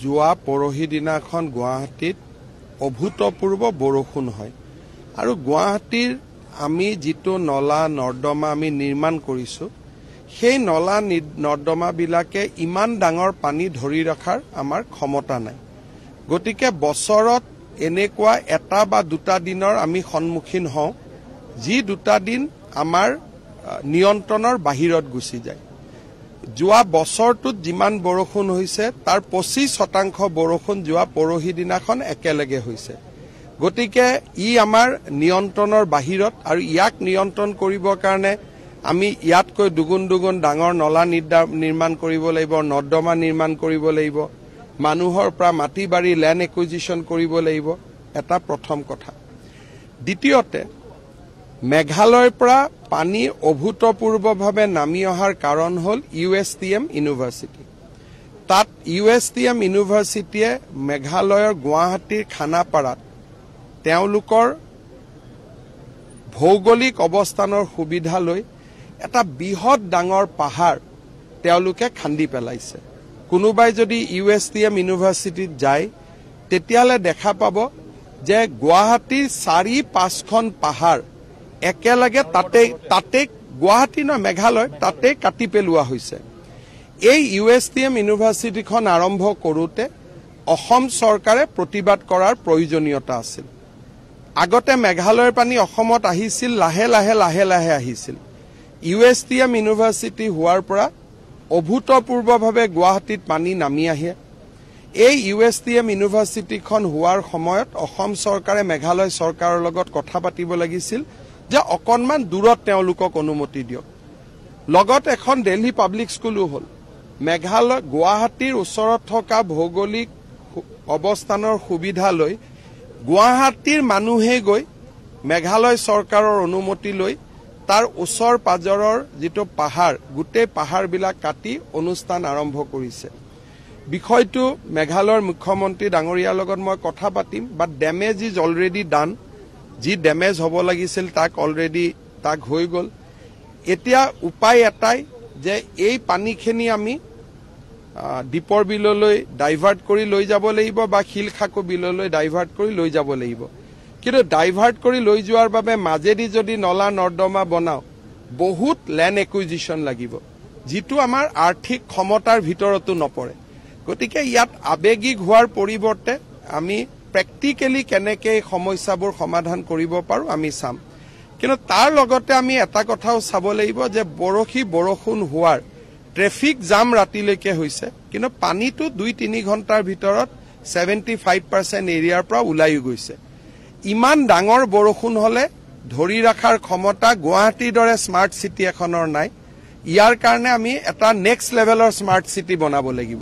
যোৱা পৰহি দিনাখন গুৱাহাটীত অভূতপূৰ্ব বৰষুণ হয় আৰু গুৱাহাটীৰ আমি যিটো নলা নৰ্দমা আমি নিৰ্মাণ কৰিছো সেই নলা নৰ্দমা বিলাকে ইমান ডাঙৰ পানী ধৰি ৰখাৰ আমাৰ ক্ষমতা নাই গতিকে বছৰত এনেকুৱা এটা বা দুটা দিনৰ আমি সন্মুখীন হওঁ যি দুটা দিন আমাৰ নিয়ন্ত্ৰণৰ বাহিৰত গুচি যায় যোৱা বছৰটোত যিমান বৰষুণ হৈছে তাৰ 25% বৰষুণ যোৱা পৰহি দিনাখন একেলগে হৈছে গতিকে ই আমাৰ নিয়ন্ত্ৰণৰ বাহিৰত আৰু ইয়াক নিয়ন্ত্ৰণ কৰিবৰ কাৰণে আমি ইয়াতকৈ দুগুণ ডাঙৰ নলা নিৰ্মাণ কৰিব লাগিব নৰ্দমা নিৰ্মাণ কৰিব লাগিব মানুহৰ পৰা মাটি বাৰী ল্যান্ড একুইজিশন কৰিব লাগিব এটা প্ৰথম কথা দ্বিতীয়তে মেঘালয়ৰ পৰা পানী অভূতপূৰ্বভাৱে নামি অহাৰ কাৰণ হল USTM ইউনিভাৰ্চিটি তাত USTM ইউনিভাৰ্চিটিয়ে মেঘালয়ৰ গুৱাহাটীৰ খানাপাৰাত তেওঁলোকৰ ভৌগোলিক অৱস্থানৰ সুবিধা লৈ এটা বৃহৎ ডাঙৰ পাহাৰ তেওঁলোকে খান্দি পেলাইছে কোনোবাই যদি USTM ইউনিভাৰ্চিটিত যায় তেতিয়ালে দেখা পাব যে গুৱাহাটীৰ 4-5খন পাহাৰ একেলগে তাতে গুৱাহাটী ন মেঘালয় তাতে কাটি পেলোৱা হৈছে এই USTM ইউনিভাৰ্চিটিখন আৰম্ভ কৰোতে অসম চৰকাৰে প্ৰতিবাদ কৰাৰ প্ৰয়োজনীয়তা আছিল আগতে মেঘালয়ৰ পানী অসমত আহিছিল লাহে লাহে আহিছিল USTM ইউনিভাৰ্চিটি হোৱাৰ পৰা অভূতপূৰ্বভাৱে গুৱাহাটীত পানী নামি আহে এই USTM ইউনিভাৰ্চিটিখন হোৱাৰ সময়ত অসম চৰকাৰে মেঘালয় চৰকাৰৰ লগত কথা পাতিব লাগিছিল যে অকনমান দূৰত তেওঁলোকক অনুমতি দিয়ক লগত এখন দিল্লী পাব্লিক স্কুলো হল মেঘালয় গুৱাহাটীৰ ওচৰত থকা ভৌগোলিক অৱস্থানৰ সুবিধা লৈ গুৱাহাটীৰ মানুহে গৈ মেঘালয় চৰকাৰৰ অনুমতি লৈ তাৰ ওচৰ পাজৰৰ যিটো পাহাৰ গোটেই পাহাৰবিলাক কাটি অনুষ্ঠান আৰম্ভ কৰিছে বিষয়টো মেঘালয়ৰ মুখ্যমন্ত্ৰী ডাঙৰীয়াৰ লগত মই কথা পাতিম বাট ড্যামেজ ইজ অলৰেডি ডান যি ড্যামেজ হ'ব লাগিছিল তাক অলৰেডি তাক হৈ গল এতিয়া উপায় এটাই যে এই পানীখিনি আমি দীপৰ বিললৈ ডাইভাৰ্ট কৰি লৈ যাব লাগিব বা শিলখাকু বিললৈ ডাইভাৰ্ট কৰি লৈ যাব লাগিব কিন্তু ডাইভাৰ্ট কৰি লৈ যোৱাৰ বাবে মাজেদি যদি নলা নৰ্দমা বনাও বহুত ল্যান্ড একুইজিশন লাগিব যিটো আমাৰ আৰ্থিক ক্ষমতাৰ ভিতৰতো নপৰে গতিকে ইয়াত আবেগিক হোৱাৰ পৰিৱৰ্তে আমি প্ৰেক্টিক্যালি কেনেকৈ এই সমস্যাবোৰ সমাধান কৰিব পাৰো আমি চাম কিন্তু তাৰ লগতে আমি এটা কথাও চাব লাগিব যে বৰষুণ হোৱাৰ ট্ৰেফিক জাম ৰাতিলৈকে হৈছে কিন্তু পানীটো 2-3 ঘণ্টাৰ ভিতৰত 75% এৰিয়াৰ পৰা ওলাই গৈছে ইমান ডাঙৰ বৰষুণ হলে ধৰি ৰাখাৰ ক্ষমতা গুৱাহাটীৰ দৰে স্মাৰ্ট সিটি এখনৰ নাই ইয়াৰ কাৰণে আমি এটা নেক্সট লেভেলৰ স্মাৰ্ট সিটি বনাব লাগিব